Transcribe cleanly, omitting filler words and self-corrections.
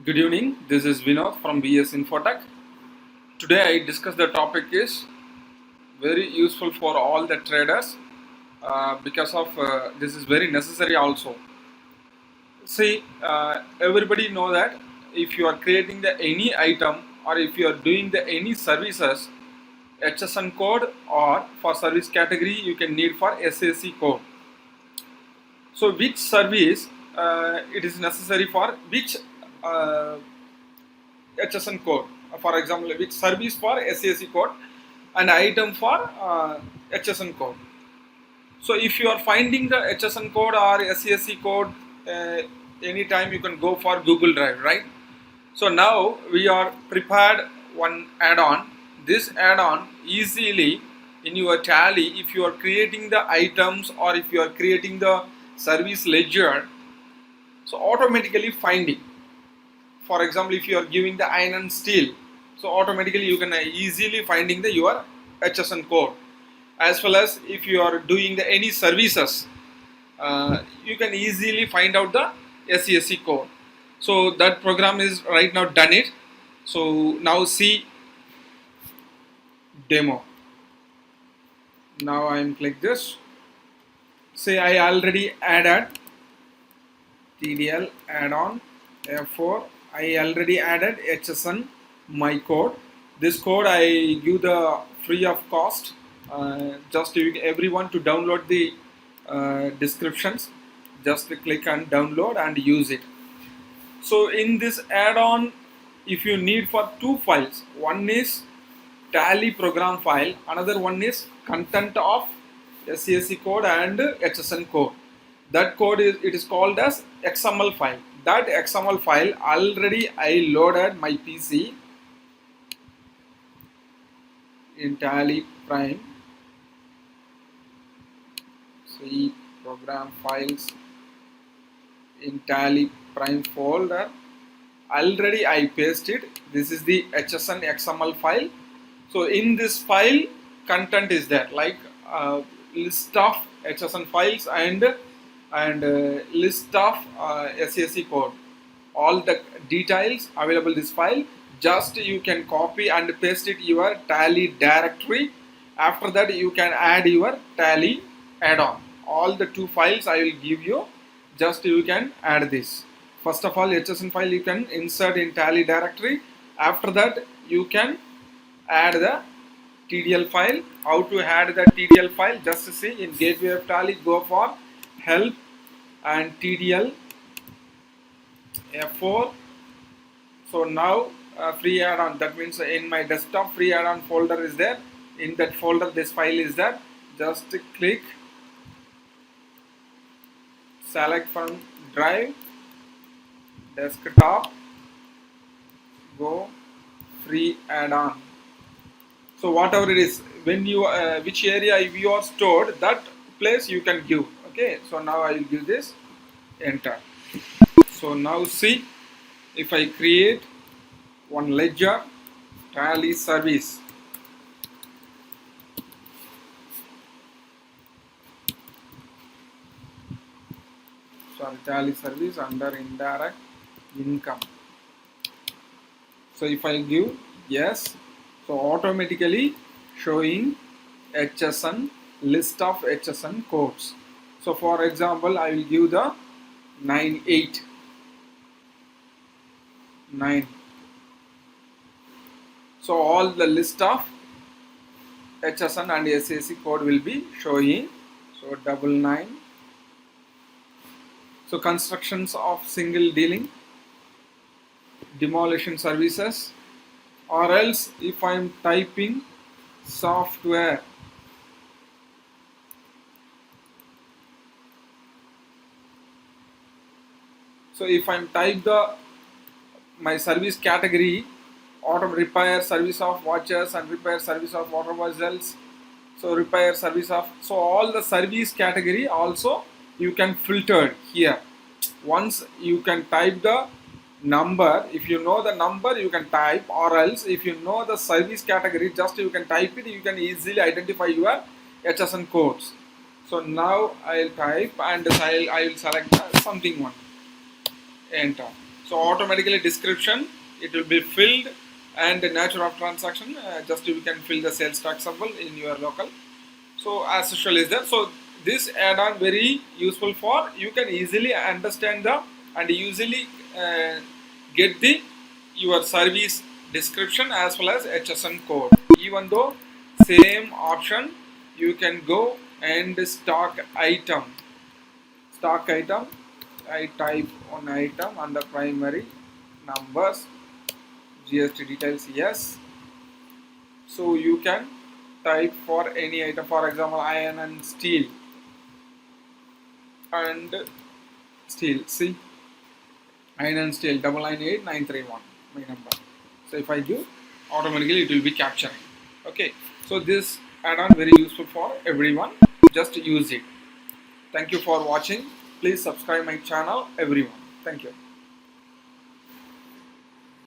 Good evening, this is Vinod from BS Infotech. Today I discuss the topic is very useful for all the traders because of this is very necessary also. See, everybody know that if you are creating the any item or if you are doing the any services, HSN code or for service category you can need for SAC code. So which service it is necessary for which HSN code. For example, which service for SAC code and item for HSN code. So if you are finding the HSN code or SAC code anytime, you can go for Google Drive, right? So now we are prepared one add-on. This add-on easily in your Tally, if you are creating the items or if you are creating the service ledger, so automatically finding. For example, if you are giving the iron and steel, so automatically you can easily finding the your HSN code. As well as if you are doing the any services, you can easily find out the SAC code. So that program is right now done it. So now see demo. Now I am click this. Say I already added TDL add-on F4. I already added HSN my code. This code I give the free of cost. Just everyone to download the descriptions. Just click and download and use it. So in this add-on, if you need for two files, one is Tally program file, another one is content of SAC code and HSN code. That code is called as XML file. That XML file already I loaded my PC in Tally Prime. See program files in Tally Prime folder. Already I pasted. This is the HSN XML file. So in this file, content is there like list of HSN files and list of SAC code. All the details available in this file. Just you can copy and paste it your Tally directory. After that you can add your Tally add-on. All the two files I will give you. Just you can add this. First of all, HSN file you can insert in Tally directory. After that you can add the TDL file. How to add the TDL file? Just see in Gateway of Tally, go for help and TDL F4. So now free add-on, that means in my desktop free add-on folder is there. In that folder this file is there. Just click, select from drive, desktop, go free add-on. So whatever it is, when you which area you are stored, that place you can give. Okay, so now I will give this, enter. So now see, if I create one ledger, Tally service. Sorry, Tally service under indirect income. So if I give yes, so automatically showing HSN list of HSN codes. So for example, I will give the 9. So all the list of HSN and SAC code will be showing. So 99. So constructions of single dealing, demolition services, or else if I am typing software, so if I am type my service category, auto repair service of watches and repair service of water vessels, so repair service of, so all the service category also you can filter here. Once you can type the number, if you know the number you can type, or else if you know the service category, just you can type it, you can easily identify your HSN codes. So now I'll type and I will select something one, enter. So automatically description it will be filled, and the nature of transaction, just you can fill the sales taxable in your local. So as usual is there. So this add-on very useful for you can easily understand the and easily get the your service description as well as HSN code. Even though same option, you can go and stock item. I type on item under primary numbers, GST details, yes. So you can type for any item, for example iron and steel, see, iron and steel 998931 my number. So if I give, automatically it will be capturing. Okay, so this add-on very useful for everyone, just use it. Thank you for watching. Please subscribe my channel everyone. Thank you.